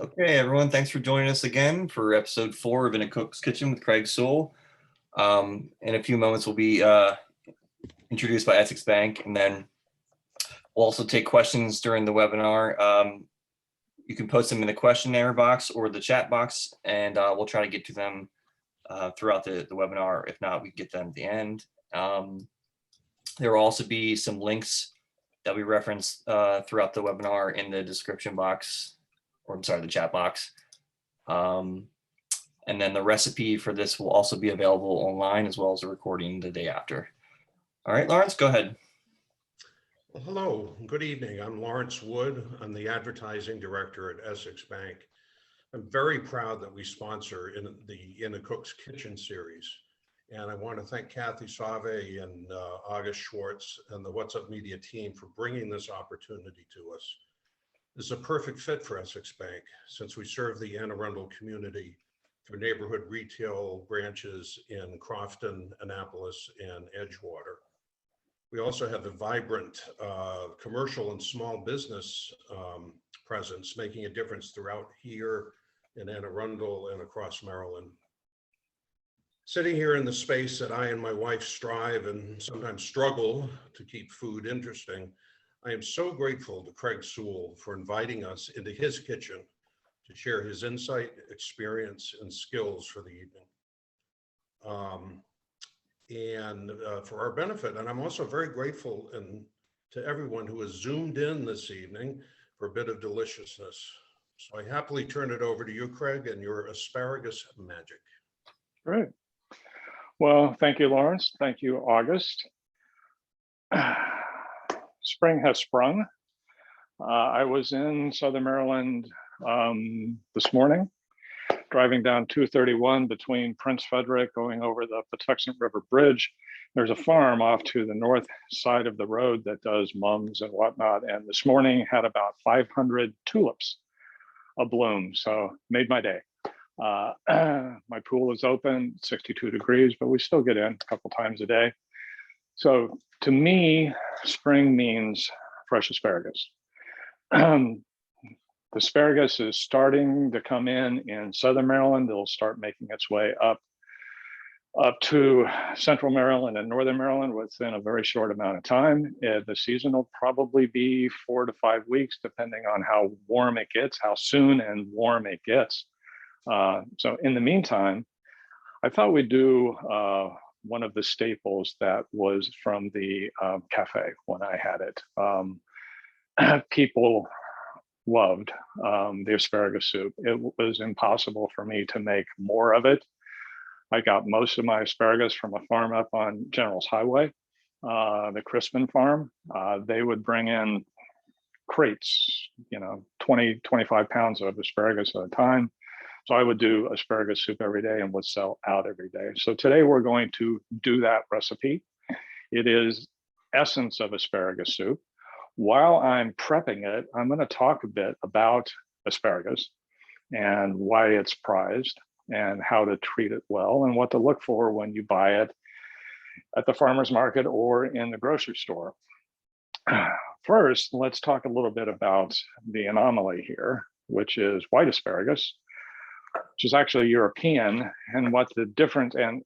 Okay, everyone, thanks for joining us again for episode 4 of In a Cook's Kitchen with Craig Sewell. In a few moments, we'll be introduced by Essex Bank, and then we'll also take questions during the webinar. You can post them in the questionnaire box or the chat box, and we'll try to get to them throughout the webinar. If not, we can get them at the end. There will also be some links that we reference throughout the webinar in the description box, or I'm sorry, the chat box. And then the recipe for this will also be available online, as well as a recording the day after. All right, Lawrence, go ahead. Well, hello, good evening. I'm Lawrence Wood. I'm the advertising director at Essex Bank. I'm very proud that we sponsor in a Cook's Kitchen series. And I want to thank Kathy Save and August Schwartz and the What's Up Media team for bringing this opportunity to us. This is a perfect fit for Essex Bank since we serve the Anne Arundel community through neighborhood retail branches in Crofton, Annapolis, and Edgewater. We also have a vibrant commercial and small business presence, making a difference throughout here in Anne Arundel and across Maryland. Sitting here in the space that I and my wife strive and sometimes struggle to keep food interesting, I am so grateful to Craig Sewell for inviting us into his kitchen to share his insight, experience, and skills for the evening. For our benefit. And I'm also very grateful to everyone who has zoomed in this evening for a bit of deliciousness. So I happily turn it over to you, Craig, and your asparagus magic. Great. Well, thank you, Lawrence. Thank you, August. Spring has sprung. I was in Southern Maryland this morning, driving down 231 between Prince Frederick, going over the Patuxent River Bridge. There's a farm off to the north side of the road that does mums and whatnot. And this morning had about 500 tulips abloom, so made my day. My pool is open, 62 degrees, but we still get in a couple times a day. So to me, spring means fresh asparagus. The asparagus is starting to come in Southern Maryland. It'll start making its way up to Central Maryland and Northern Maryland within a very short amount of time. The season will probably be 4 to 5 weeks, depending on how warm it gets, how soon and warm it gets. So in the meantime, I thought we'd do one of the staples that was from the cafe when I had it. People loved the asparagus soup. It was impossible for me to make more of it. I got most of my asparagus from a farm up on General's Highway, the Crispin farm. They would bring in crates, 20, 25 pounds of asparagus at a time. So I would do asparagus soup every day and would sell out every day. So today we're going to do that recipe. It is essence of asparagus soup. While I'm prepping it, I'm going to talk a bit about asparagus and why it's prized and how to treat it well and what to look for when you buy it at the farmer's market or in the grocery store. First, let's talk a little bit about the anomaly here, which is white asparagus, which is actually European, and what the difference, and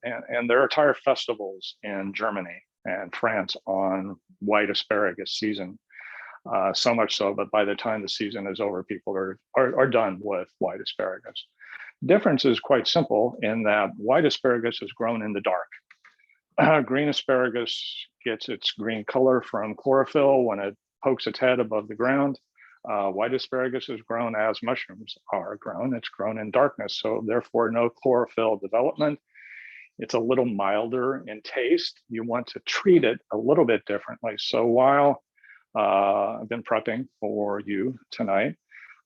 there are entire festivals in Germany and France on white asparagus season. So much so that by the time the season is over, people are done with white asparagus. Difference is quite simple in that white asparagus is grown in the dark. Green asparagus gets its green color from chlorophyll when it pokes its head above the ground. White asparagus is grown as mushrooms are grown. It's grown in darkness, so therefore no chlorophyll development. It's a little milder in taste. You want to treat it a little bit differently. So while I've been prepping for you tonight,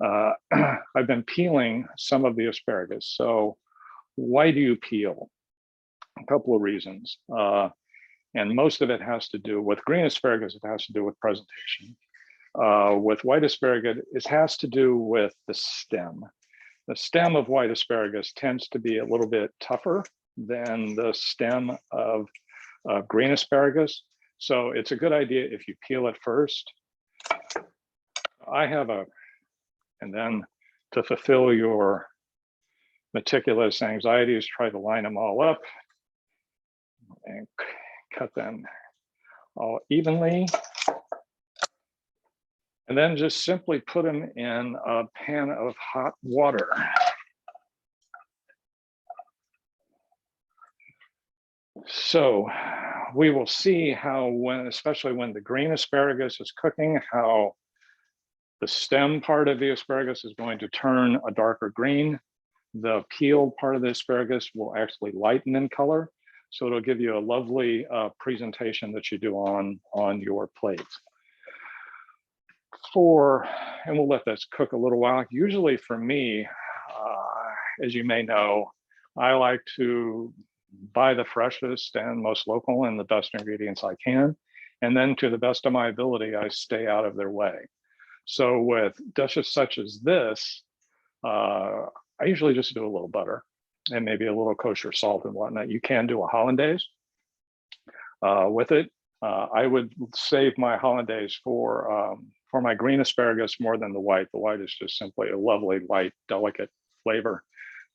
I've been peeling some of the asparagus. So why do you peel? A couple of reasons. And most of it has to do with green asparagus, it has to do with presentation. With white asparagus, it has to do with the stem. The stem of white asparagus tends to be a little bit tougher than the stem of green asparagus. So it's a good idea if you peel it first. I have and then to fulfill your meticulous anxieties, try to line them all up and cut them all evenly. And then just simply put them in a pan of hot water. So we will see how, especially when the green asparagus is cooking, how the stem part of the asparagus is going to turn a darker green. The peeled part of the asparagus will actually lighten in color. So it'll give you a lovely presentation that you do on your plate. And we'll let this cook a little while. Usually for me, as you may know, I like to buy the freshest and most local and the best ingredients I can. And then to the best of my ability, I stay out of their way. So with dishes such as this, I usually just do a little butter and maybe a little kosher salt and whatnot. You can do a hollandaise with it. I would save my hollandaise for my green asparagus more than the white. The white is just simply a lovely, light, delicate flavor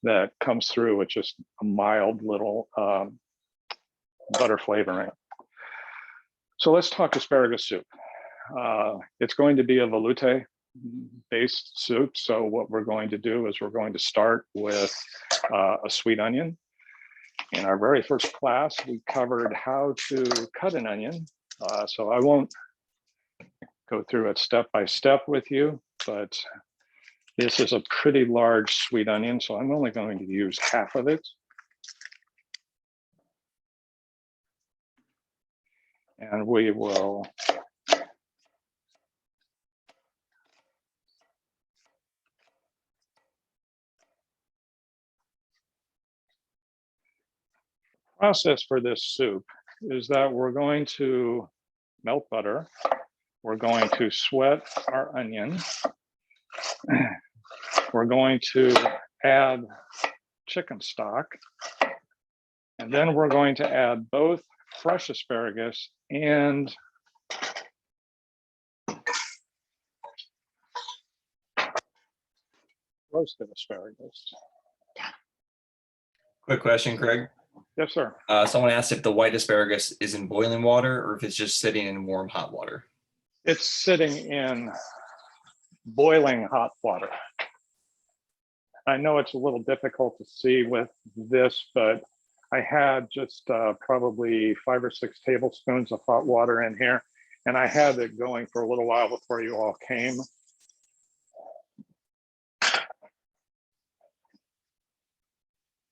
that comes through with just a mild little butter flavoring. So let's talk asparagus soup. It's going to be a velouté based soup. So what we're going to do is we're going to start with a sweet onion. In our very first class, we covered how to cut an onion. So I won't go through it step by step with you, but this is a pretty large sweet onion, so I'm only going to use half of it. And we will process for this soup is that we're going to melt butter. We're going to sweat our onion. We're going to add chicken stock. And then we're going to add both fresh asparagus and roasted asparagus. Quick question, Craig. Yes, sir. Someone asked if the white asparagus is in boiling water or if it's just sitting in warm, hot water. It's sitting in boiling hot water. I know it's a little difficult to see with this, but I had just probably 5 or 6 tablespoons of hot water in here, and I had it going for a little while before you all came.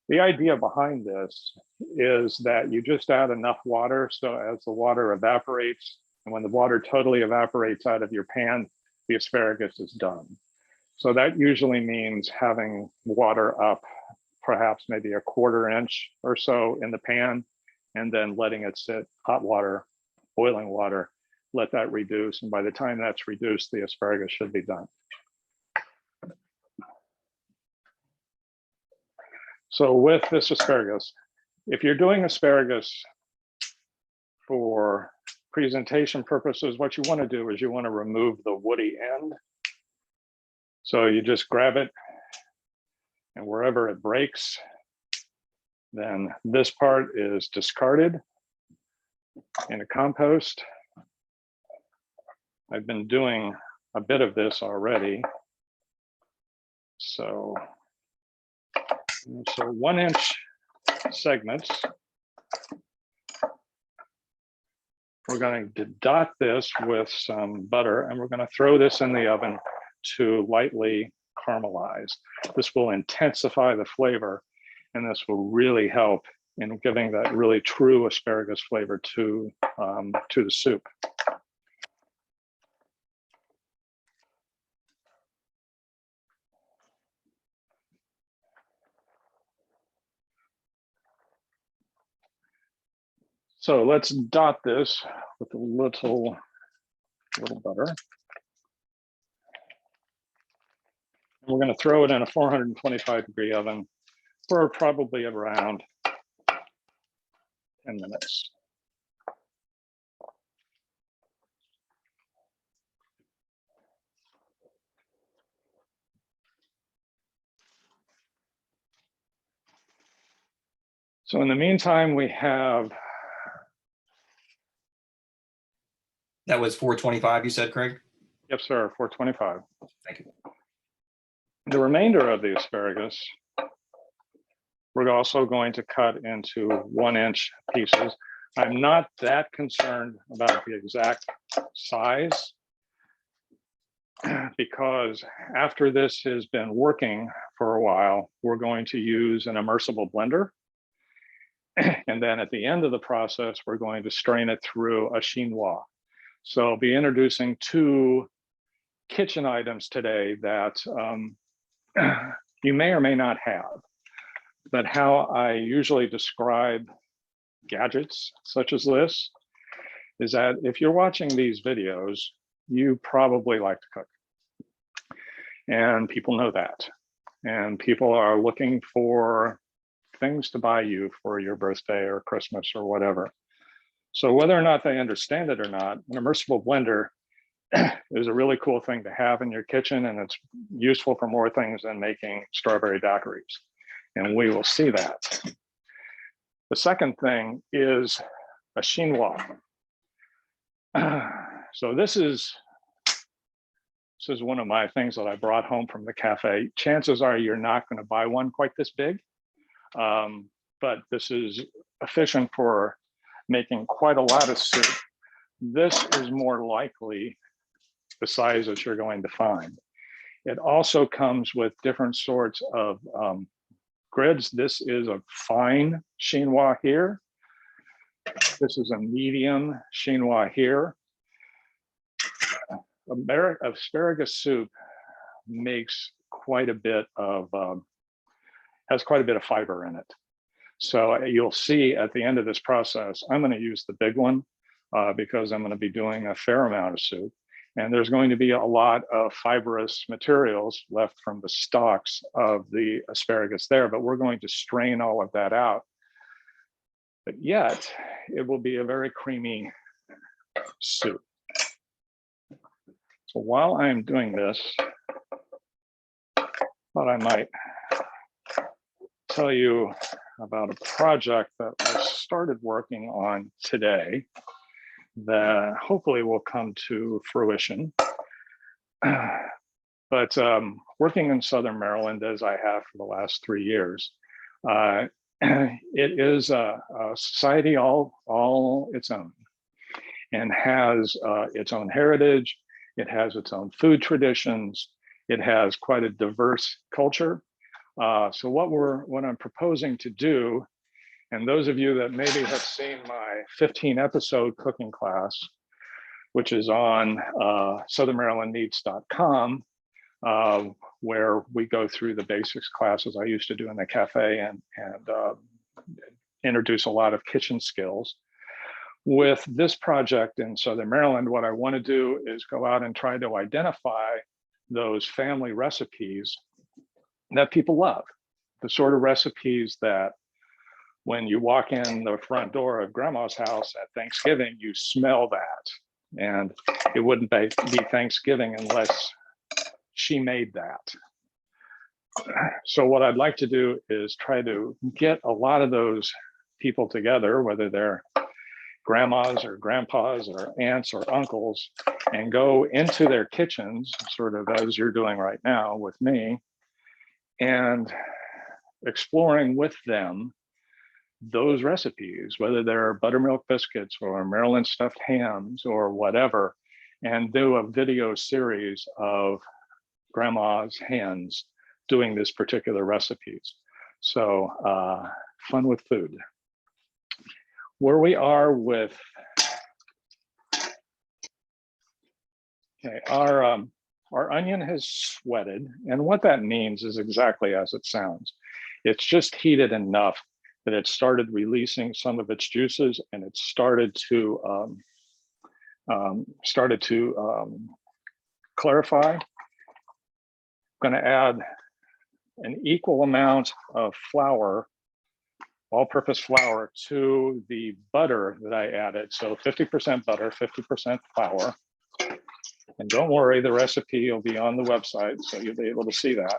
The idea behind this is that you just add enough water so as the water evaporates, and when the water totally evaporates out of your pan, the asparagus is done. So that usually means having water up perhaps maybe 1/4 inch or so in the pan, and then letting it sit, hot water, boiling water, let that reduce. And by the time that's reduced, the asparagus should be done. So with this asparagus, if you're doing asparagus for presentation purposes, what you want to do is you want to remove the woody end. So you just grab it, and wherever it breaks, then this part is discarded in a compost. I've been doing a bit of this already. So 1-inch segments. We're going to dot this with some butter, and we're going to throw this in the oven to lightly caramelize. This will intensify the flavor, and this will really help in giving that really true asparagus flavor to the soup. So let's dot this with a little butter. We're going to throw it in a 425-degree oven for probably around 10 minutes. So in the meantime, we have, That was 425, you said, Craig? yep, sir, 425. Thank you. The remainder of the asparagus, we're also going to cut into 1-inch pieces. I'm not that concerned about the exact size because after this has been working for a while, we're going to use an immersible blender. And then at the end of the process, we're going to strain it through a chinois. So I'll be introducing 2 kitchen items today that you may or may not have. But how I usually describe gadgets such as this is that if you're watching these videos, you probably like to cook. And people know that. And people are looking for things to buy you for your birthday or Christmas or whatever. So whether or not they understand it or not, an immersible blender is a really cool thing to have in your kitchen, and it's useful for more things than making strawberry daiquiris. And we will see that. The second thing is a chinois. So this is one of my things that I brought home from the cafe. Chances are you're not going to buy one quite this big, but this is efficient for making quite a lot of soup. This is more likely the size that you're going to find. It also comes with different sorts of grids. This is a fine chinois here. This is a medium chinois here. Asparagus soup makes quite a bit of, has quite a bit of fiber in it. So you'll see at the end of this process, I'm going to use the big one because I'm going to be doing a fair amount of soup. And there's going to be a lot of fibrous materials left from the stalks of the asparagus there, but we're going to strain all of that out. But yet, it will be a very creamy soup. So while I'm doing this, I thought I might tell you about a project that I started working on today that hopefully will come to fruition. But working in Southern Maryland, as I have for the last 3 years, it is a society all its own and has its own heritage. It has its own food traditions. It has quite a diverse culture. So what I'm proposing to do, and those of you that maybe have seen my 15-episode cooking class, which is on southernmarylandmeats.com, where we go through the basics classes I used to do in the cafe and introduce a lot of kitchen skills. With this project in Southern Maryland, what I want to do is go out and try to identify those family recipes that people love, the sort of recipes that when you walk in the front door of grandma's house at Thanksgiving, you smell that. And it wouldn't be Thanksgiving unless she made that. So what I'd like to do is try to get a lot of those people together, whether they're grandmas or grandpas or aunts or uncles, and go into their kitchens, sort of as you're doing right now with me, and exploring with them those recipes, whether they're buttermilk biscuits or Maryland stuffed hams or whatever, and do a video series of grandma's hands doing this particular recipes. So fun with food. Where we are with, okay, our onion has sweated, and what that means is exactly as it sounds. It's just heated enough that it started releasing some of its juices, and it started to clarify. I'm going to add an equal amount of flour, all-purpose flour, to the butter that I added. So 50% butter, 50% flour. And don't worry, the recipe will be on the website, so you'll be able to see that.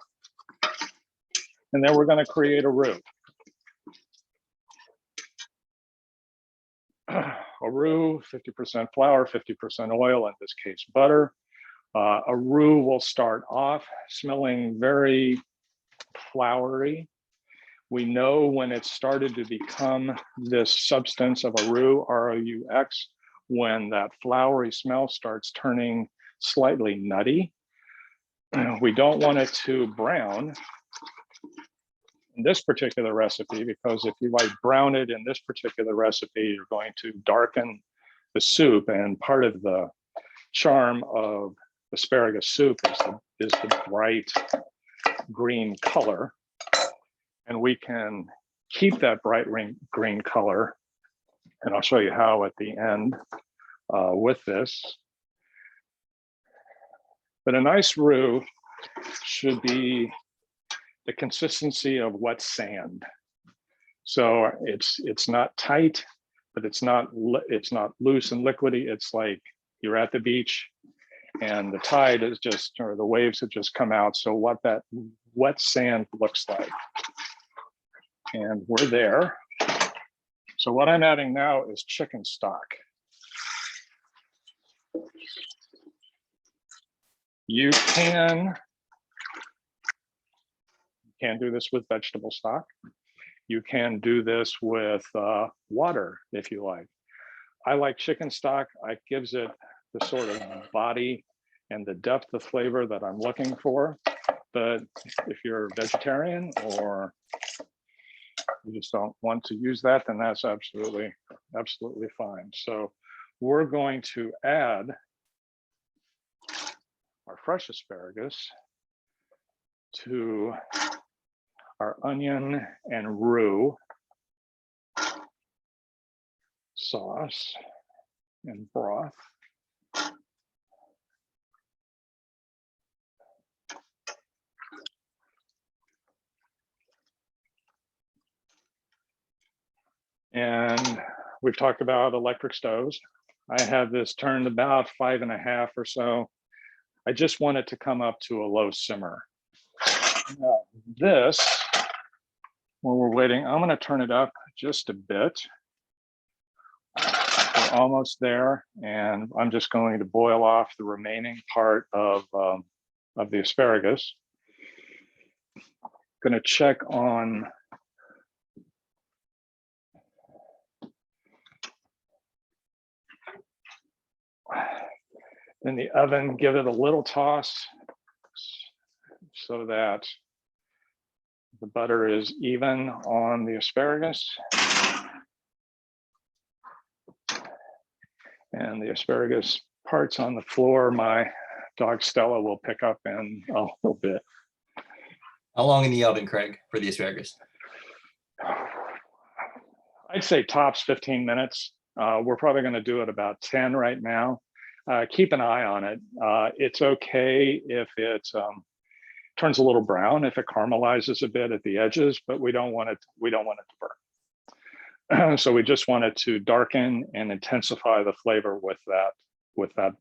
And then we're going to create a roux. a roux, 50% flour, 50% oil, in this case, butter. A roux will start off smelling very floury. We know when it started to become this substance of a roux, R-O-U-X, when that floury smell starts turning slightly nutty. We don't want it to brown in this particular recipe, because if you like brown it in this particular recipe, you're going to darken the soup. And part of the charm of asparagus soup is the bright green color. And we can keep that bright green color. And I'll show you how at the end with this. But a nice roux should be the consistency of wet sand. So it's not tight, but it's not loose and liquidy. It's like you're at the beach and the tide is just, or the waves have just come out. So what that wet sand looks like. And we're there. So what I'm adding now is chicken stock. You can do this with vegetable stock. You can do this with water if you like. I like chicken stock. It gives it the sort of body and the depth of flavor that I'm looking for. But if you're a vegetarian or you just don't want to use that, then that's absolutely fine. So we're going to add our fresh asparagus to our onion and roux sauce and broth. And we've talked about electric stoves. I have this turned about 5.5 or so. I just want it to come up to a low simmer. Now, this, while we're waiting, I'm going to turn it up just a bit. We're almost there, and I'm just going to boil off the remaining part of the asparagus. Going to check on in the oven, give it a little toss so that the butter is even on the asparagus. And the asparagus parts on the floor, my dog Stella will pick up in a little bit. How long in the oven, Craig, for the asparagus? I'd say tops 15 minutes. We're probably going to do it about 10 right now. Keep an eye on it. It's okay if it turns a little brown, if it caramelizes a bit at the edges, but we don't want it to burn. So we just want it to darken and intensify the flavor with that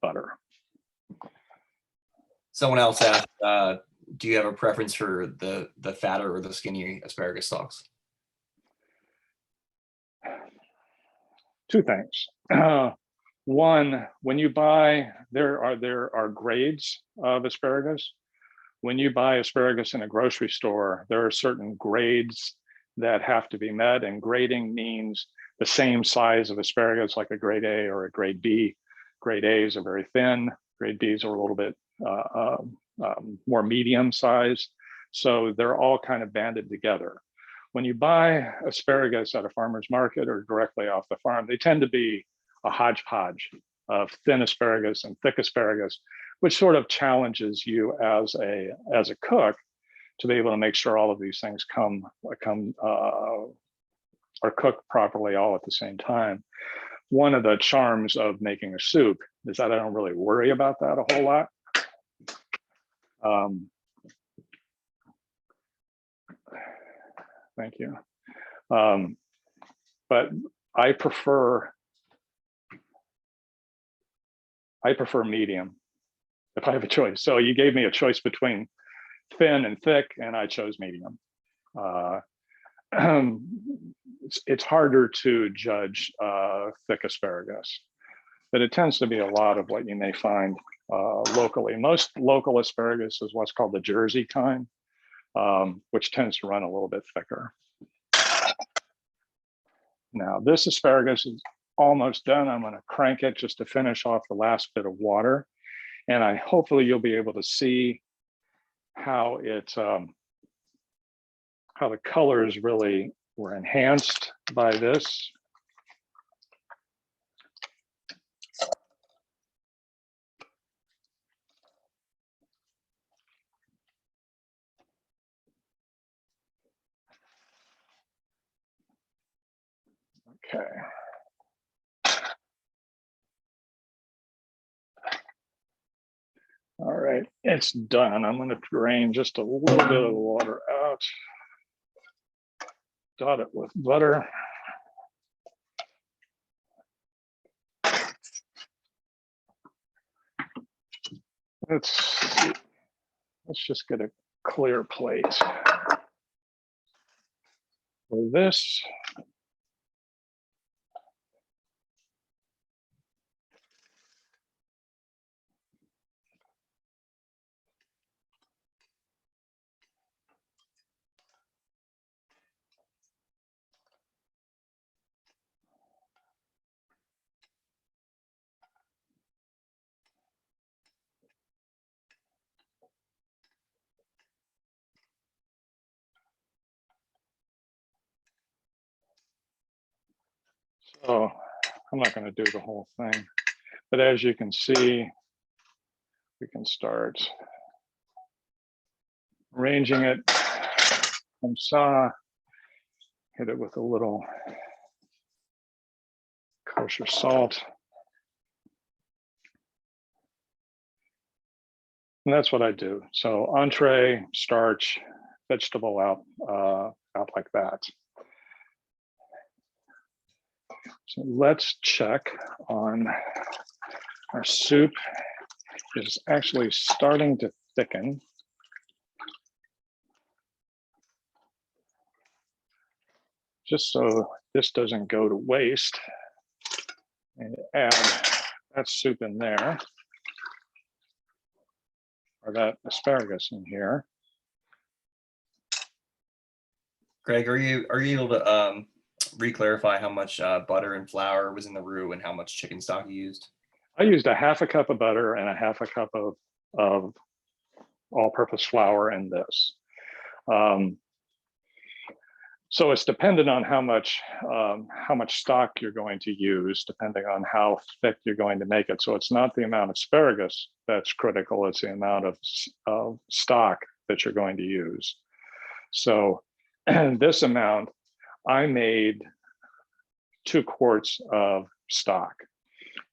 butter. Someone else asked, do you have a preference for the fatter or the skinny asparagus stalks? Two things. One, when you buy, there are grades of asparagus. When you buy asparagus in a grocery store, there are certain grades that have to be met, and grading means the same size of asparagus, like a grade A or a grade B. Grade A's are very thin, grade B's are a little bit more medium sized. So they're all kind of banded together. When you buy asparagus at a farmer's market or directly off the farm, they tend to be a hodgepodge of thin asparagus and thick asparagus, which sort of challenges you as a cook to be able to make sure all of these things are cooked properly all at the same time. One of the charms of making a soup is that I don't really worry about that a whole lot. Thank you. But I prefer medium if I have a choice. So you gave me a choice between thin and thick, and I chose medium. it's harder to judge thick asparagus, but it tends to be a lot of what you may find locally. Most local asparagus is what's called the Jersey kind, which tends to run a little bit thicker. Now this asparagus is almost done. I'm going to crank it just to finish off the last bit of water, and hopefully you'll be able to see how how the colors really were enhanced by this. Okay. All right, it's done. I'm going to drain just a little bit of the water out. Dot it with butter. Let's just get a clear plate for this. So I'm not going to do the whole thing, but as you can see, we can start arranging it. Comme ça, hit it with a little kosher salt. And that's what I do. So entree, starch, vegetable out like that. So let's check on our soup. Is actually starting to thicken. Just so this doesn't go to waste, and add that soup in there, or that asparagus in here. Craig, are you able to re-clarify how much butter and flour was in the roux and how much chicken stock you used? I used a half a cup of butter and a half a cup of all-purpose flour in this. So it's dependent on how much stock you're going to use, depending on how thick you're going to make it. So it's not the amount of asparagus that's critical, it's the amount of stock that you're going to use. So this amount, I made 2 quarts of stock,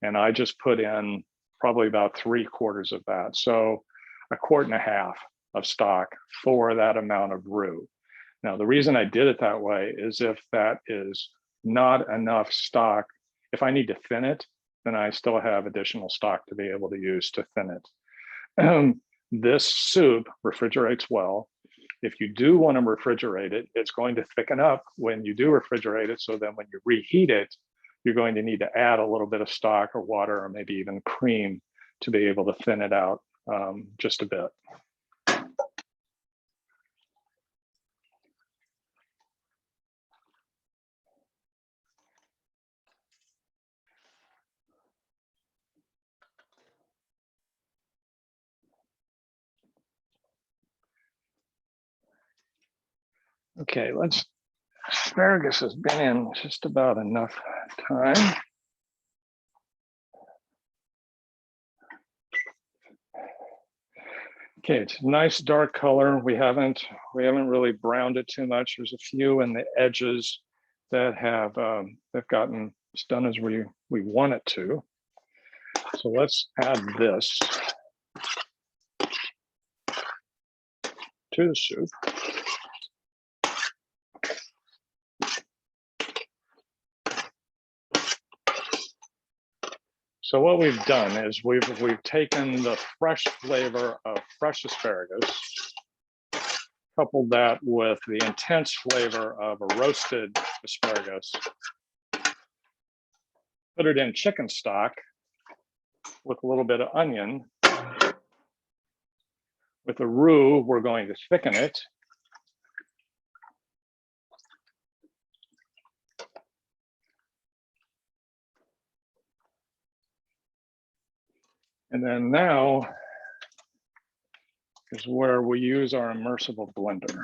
and I just put in probably about 3/4 of that. So 1.5 quarts of stock for that amount of roux. Now, the reason I did it that way is if that is not enough stock, if I need to thin it, then I still have additional stock to be able to use to thin it. This soup refrigerates well. If you do want to refrigerate it, it's going to thicken up when you do refrigerate it. So then when you reheat it, you're going to need to add a little bit of stock or water or maybe even cream to be able to thin it out just a bit. Okay, asparagus has been in just about enough time. Okay, it's a nice dark color. We haven't really browned it too much. There's a few in the edges that have they've gotten it's done as we want it to. So let's add this to the soup. So what we've done is we've taken the fresh flavor of fresh asparagus, couple that with the intense flavor of a roasted asparagus, put it in chicken stock with a little bit of onion. With the roux, we're going to thicken it. And then now is where we use our immersible blender.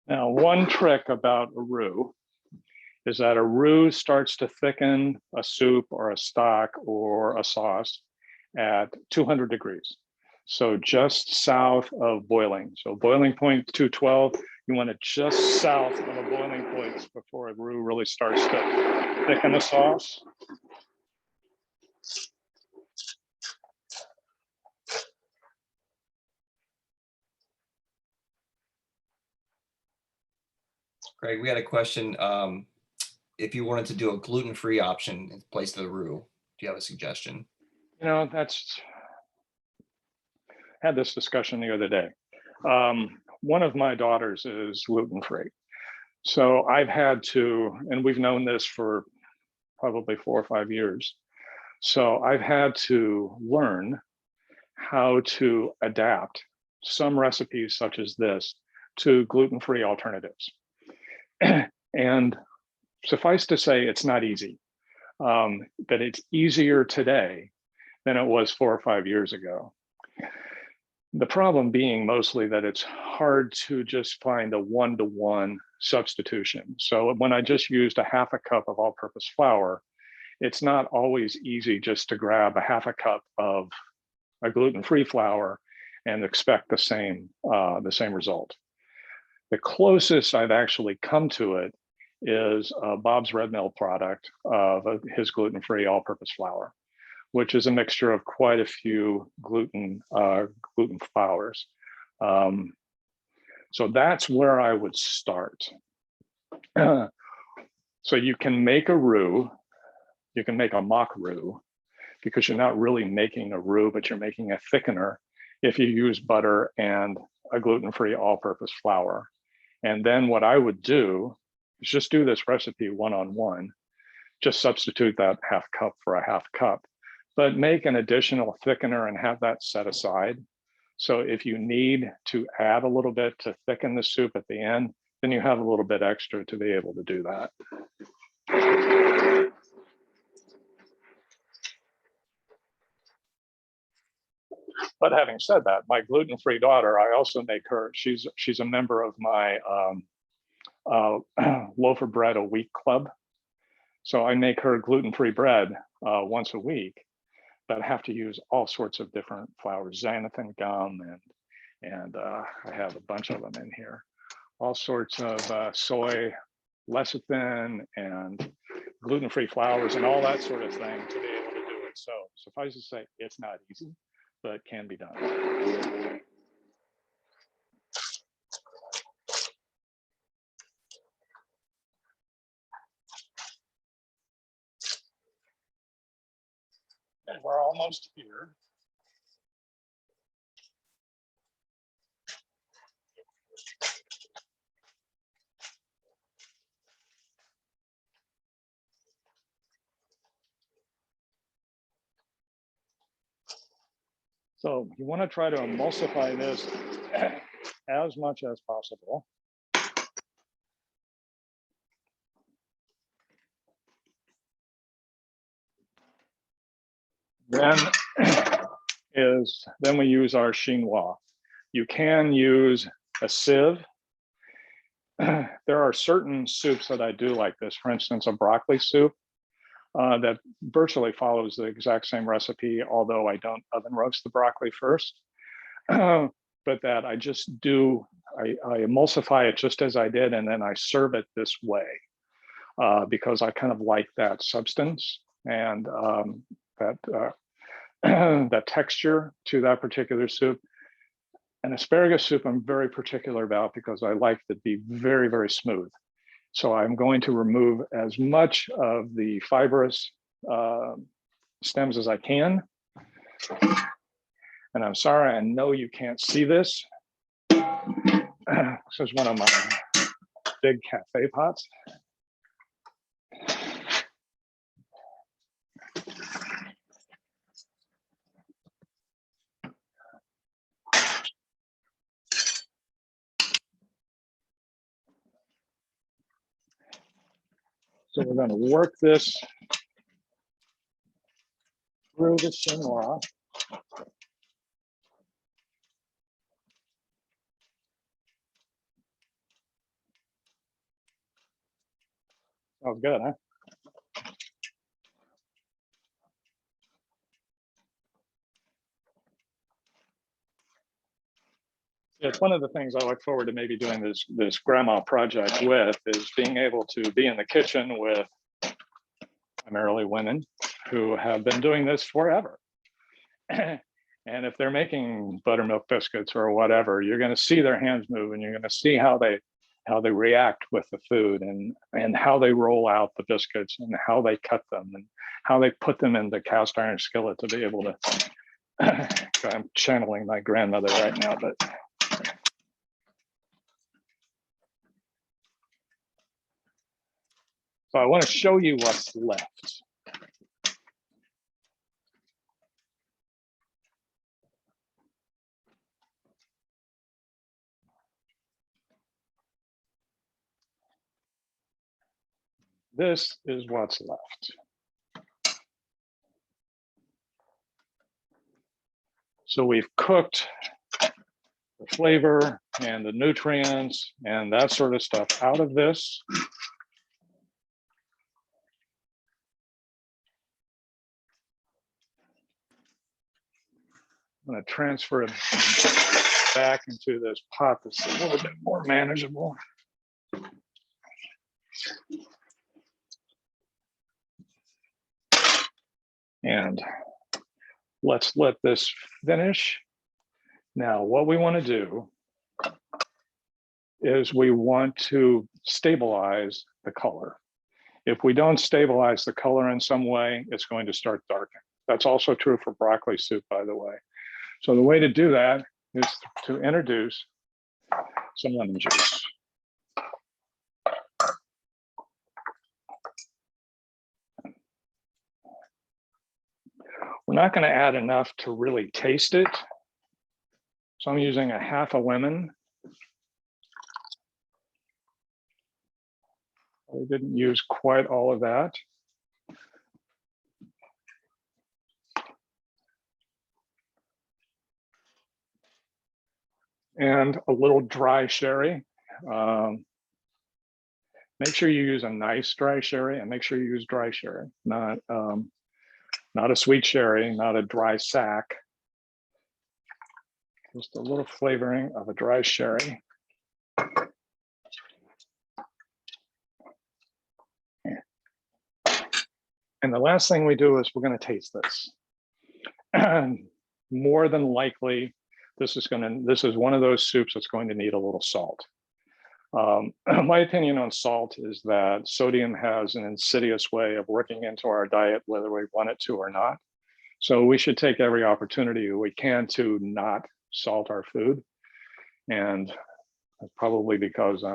Now, one trick about a roux is that a roux starts to thicken a soup or a stock or a sauce at 200 degrees. So just south of boiling. So boiling point 212, you want it just south of a boiling point before a roux really starts to thicken the sauce. Craig, we had a question. If you wanted to do a gluten-free option in place of the roux, do you have a suggestion? You know, had this discussion the other day. One of my daughters is gluten-free. So I've had to, and we've known this for probably 4 or 5 years. So I've had to learn how to adapt some recipes such as this to gluten-free alternatives. And suffice to say, it's not easy, but it's easier today than it was 4 or 5 years ago. The problem being mostly that it's hard to just find a one-to-one substitution. So when I just used a half a cup of all-purpose flour, it's not always easy just to grab a half a cup of a gluten-free flour and expect the same result. The closest I've actually come to it is Bob's Red Mill product of his gluten-free all-purpose flour, which is a mixture of quite a few gluten flours. So that's where I would start. So you can make a roux, you can make a mock roux, because you're not really making a roux, but you're making a thickener if you use butter and a gluten-free all-purpose flour. And then what I would do is just do this recipe one-on-one, just substitute that half cup for a half cup, but make an additional thickener and have that set aside. So if you need to add a little bit to thicken the soup at the end, then you have a little bit extra to be able to do that. But having said that, my gluten-free daughter, I also make her, she's a member of my loaf of bread a week club. So I make her gluten-free bread once a week, but I have to use all sorts of different flours, xanthan gum, and I have a bunch of them in here. All sorts of soy lecithin and gluten-free flours and all that sort of thing to be able to do it. So suffice to say, it's not easy, but it can be done. And we're almost here. So you want to try to emulsify this as much as possible. Then we use our chinois. You can use a sieve. there are certain soups that I do like this. For instance, a broccoli soup that virtually follows the exact same recipe, although I don't oven roast the broccoli first. But that I just do, I emulsify it just as I did, and then I serve it this way because I kind of like that substance and that that texture to that particular soup. An asparagus soup I'm very particular about because I like to be very, very smooth. So I'm going to remove as much of the fibrous stems as I can. And I'm sorry, I know you can't see this. This is one of my big cafe pots. So we're going to work this through the chinois. Sounds good, huh? Yeah, it's one of the things I look forward to maybe doing this grandma project with, is being able to be in the kitchen with primarily women who have been doing this forever. And if they're making buttermilk biscuits or whatever, you're going to see their hands move, and you're going to see how they react with the food, and how they roll out the biscuits, and how they cut them, and how they put them in the cast iron skillet to be able to. I'm channeling my grandmother right now, but. So I want to show you what's left. This is what's left. So we've cooked the flavor and the nutrients and that sort of stuff out of this. I'm going to transfer it back into this pot that's a little bit more manageable. And let's let this finish. Now, what we want to do is we want to stabilize the color. If we don't stabilize the color in some way, it's going to start darkening. That's also true for broccoli soup, by the way. So the way to do that is to introduce some lemon juice. We're not going to add enough to really taste it. So I'm using a half a lemon. I didn't use quite all of that. And a little dry sherry. Make sure you use a nice dry sherry, and make sure you use dry sherry, not a sweet sherry, not a dry sack. Just a little flavoring of a dry sherry. And the last thing we do is we're going to taste this. And more than likely, this is one of those soups that's going to need a little salt. My opinion on salt is that sodium has an insidious way of working into our diet, whether we want it to or not. So we should take every opportunity we can to not salt our food. And probably because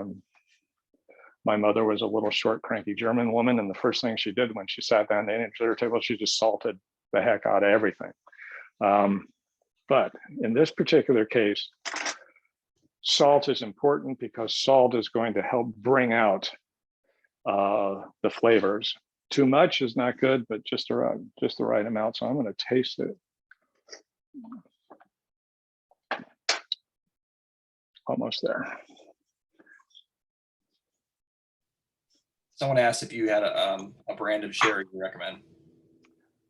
my mother was a little short, cranky German woman, and the first thing she did when she sat down at the dinner table, she just salted the heck out of everything. But in this particular case, salt is important because salt is going to help bring out the flavors. Too much is not good, but just the right amount. So I'm going to taste it. Almost there. Someone asked if you had a brand of sherry you recommend.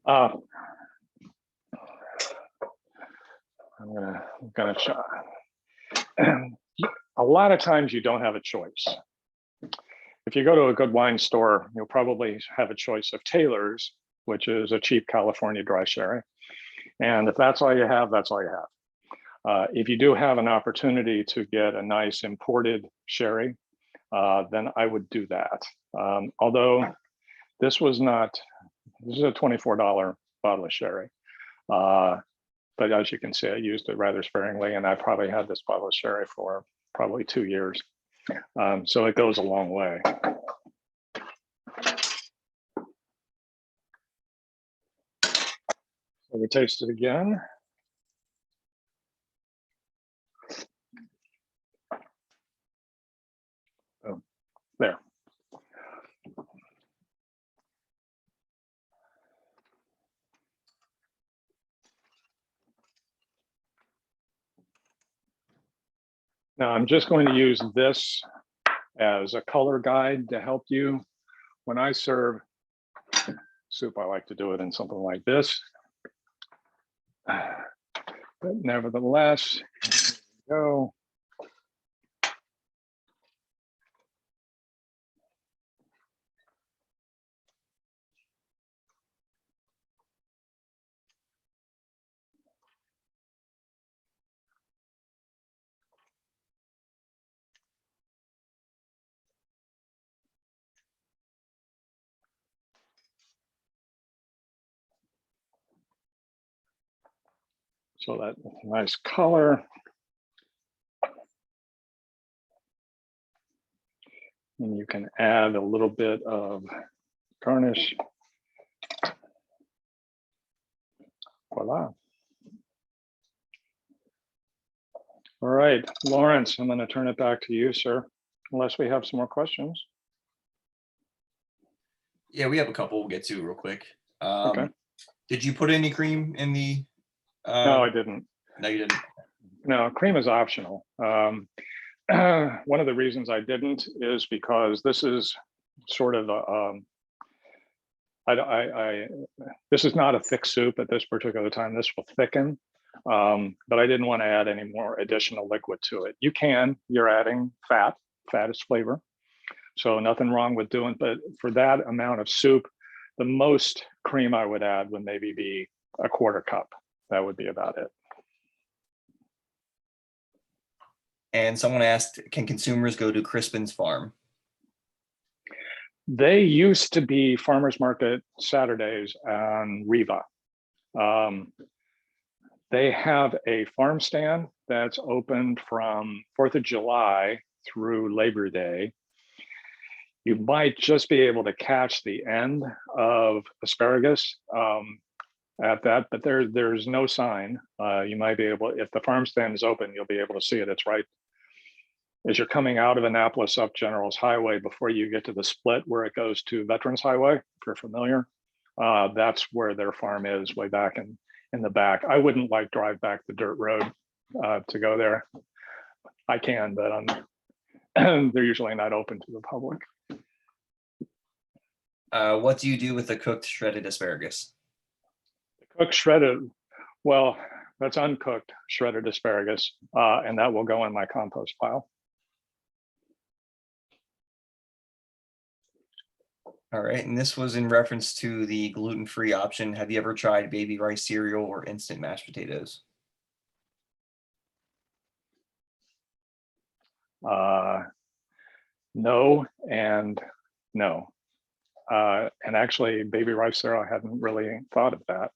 Uh, I'm gonna try. A lot of times you don't have a choice. If you go to a good wine store, you'll probably have a choice of Taylor's, which is a cheap California dry sherry. And if that's all you have, that's all you have. If you do have an opportunity to get a nice imported sherry, then I would do that. Although this is a $24 bottle of sherry. But as you can see, I used it rather sparingly, and I probably had this bottle of sherry for probably 2 years. So it goes a long way. So we taste it again. Oh, there. Now I'm just going to use this as a color guide to help you. When I serve soup, I like to do it in something like this. But nevertheless, here we go. So that nice color. And you can add a little bit of garnish. Voila. All right, Lawrence, I'm going to turn it back to you, sir, unless we have some more questions. Yeah, we have a couple we'll get to real quick. Okay. Did you put any cream in the? No, I didn't. No, you didn't. No, cream is optional. One of the reasons I didn't is because this is sort of this is not a thick soup at this particular time. This will thicken, but I didn't want to add any more additional liquid to it. You're adding fat. Fat is flavor, so nothing wrong with doing. But for that amount of soup, the most cream I would add would maybe be a 1/4 cup. That would be about it. And someone asked, can consumers go to Crispin's Farm? They used to be farmers market Saturdays on Riva. They have a farm stand that's open from 4th of July through Labor Day. You might just be able to catch the end of asparagus at that, but there's no sign. You might be able, if the farm stand is open, you'll be able to see it. It's right as you're coming out of Annapolis up General's Highway before you get to the split where it goes to Veterans Highway, if you're familiar. That's where their farm is, way back in the back. I wouldn't like drive back the dirt road to go there. I can, but they're usually not open to the public. What do you do with the cooked shredded asparagus? Cooked shredded, well, that's uncooked shredded asparagus, and that will go in my compost pile. All right, and this was in reference to the gluten-free option. Have you ever tried baby rice cereal or instant mashed potatoes? No and no. And actually, baby rice cereal, I hadn't really thought of that.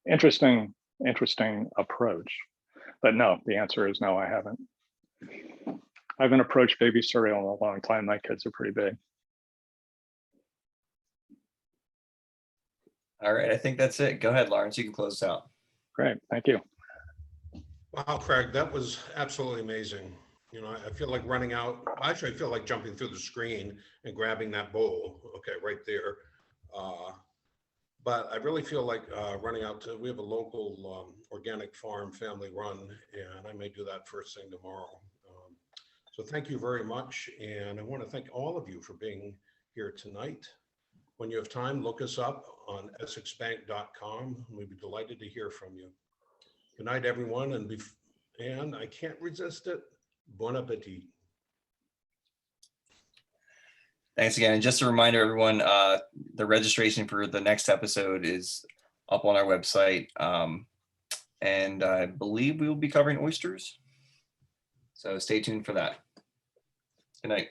Interesting approach. But no, the answer is no, I haven't. I haven't approached baby cereal in a long time. My kids are pretty big. All right, I think that's it. Go ahead, Lawrence. You can close us out. Great, thank you. Wow, Craig, that was absolutely amazing. You know, I feel like running out. Actually, I feel like jumping through the screen and grabbing that bowl. Okay, right there. But I really feel like running out to, we have a local organic farm, family run, and I may do that first thing tomorrow. So thank you very much. And I want to thank all of you for being here tonight. When you have time, look us up on EssexBank.com. We'd be delighted to hear from you. Good night, everyone. And I can't resist it. Bon appetit. Thanks again. And just a reminder, everyone, the registration for the next episode is up on our website. And I believe we will be covering oysters. So stay tuned for that. Good night.